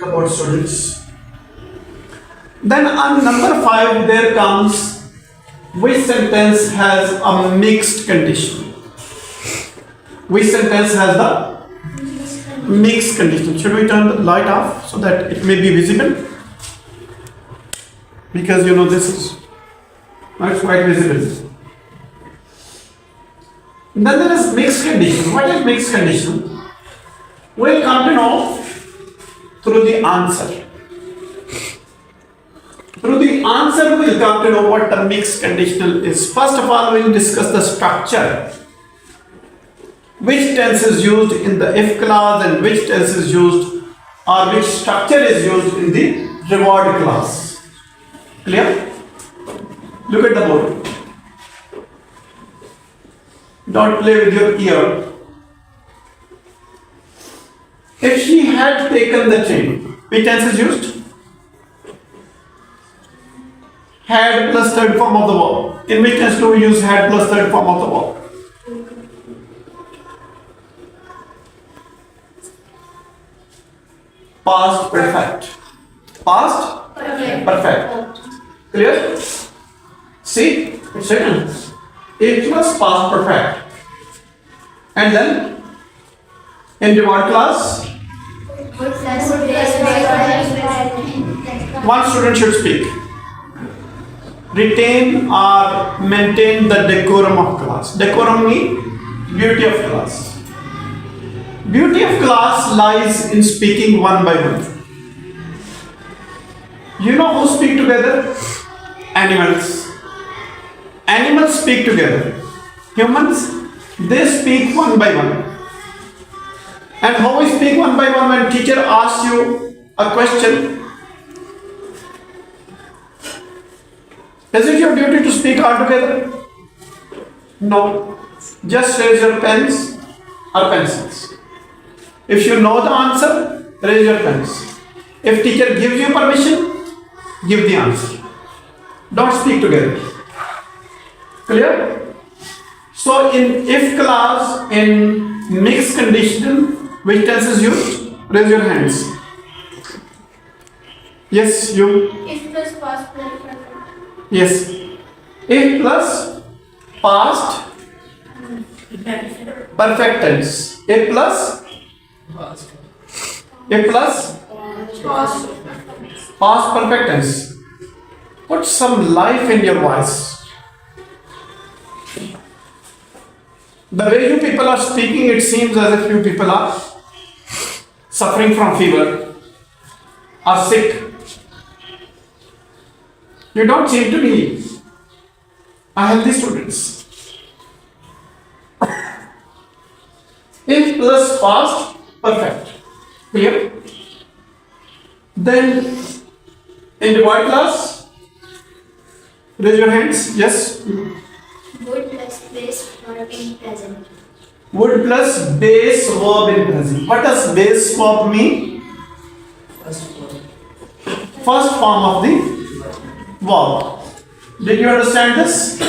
about students. Then on number 5 there comes which sentence has a mixed condition. Which sentence has the mixed condition? Should we turn the light off so that it may be visible? Because you know this is not quite visible. Then there is mixed condition. What is mixed condition? We'll come to know through the answer. Through the answer we'll come to know what the mixed conditional is. First of all, we'll discuss the structure. Which tense is used in the if clause and which tense is used or which structure is used in the reward clause. Clear? Look at the board. Don't play with your ear. If she had taken the train, which tense is used? Had plus third form of the verb. In which tense do we use had plus third form of the verb? Past perfect. Past perfect. Clear? See, it's written. It was past perfect. And then in reward class, one student should speak. Retain or maintain the decorum of class. Decorum means beauty of class. Beauty of class lies in speaking one by one. You know who speak together? Animals. Animals speak together. Humans, they speak one by one. And how we speak one by one? When teacher asks you a question, is it your duty to speak all together? No. Just raise your pens or pencils. If you know the answer, raise your pens. If teacher gives you permission, give the answer. Don't speak together. Clear? So in if clause, in mixed conditional, which tense is used? Raise your hands. Yes, you. If plus past perfect. Yes. If plus past perfect tense. If plus past perfect tense. Put some life in your voice. The way you people are speaking, it seems as if you people are suffering from fever, are sick. You don't seem to be a healthy students. If plus past perfect. Clear? Then in the word class, raise your hands. Yes. Would plus base verb in present. Would plus base verb in present. What does base verb mean? First form of the verb. Did you understand this?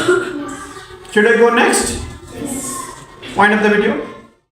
Should I go next? Yes. Wind up the video.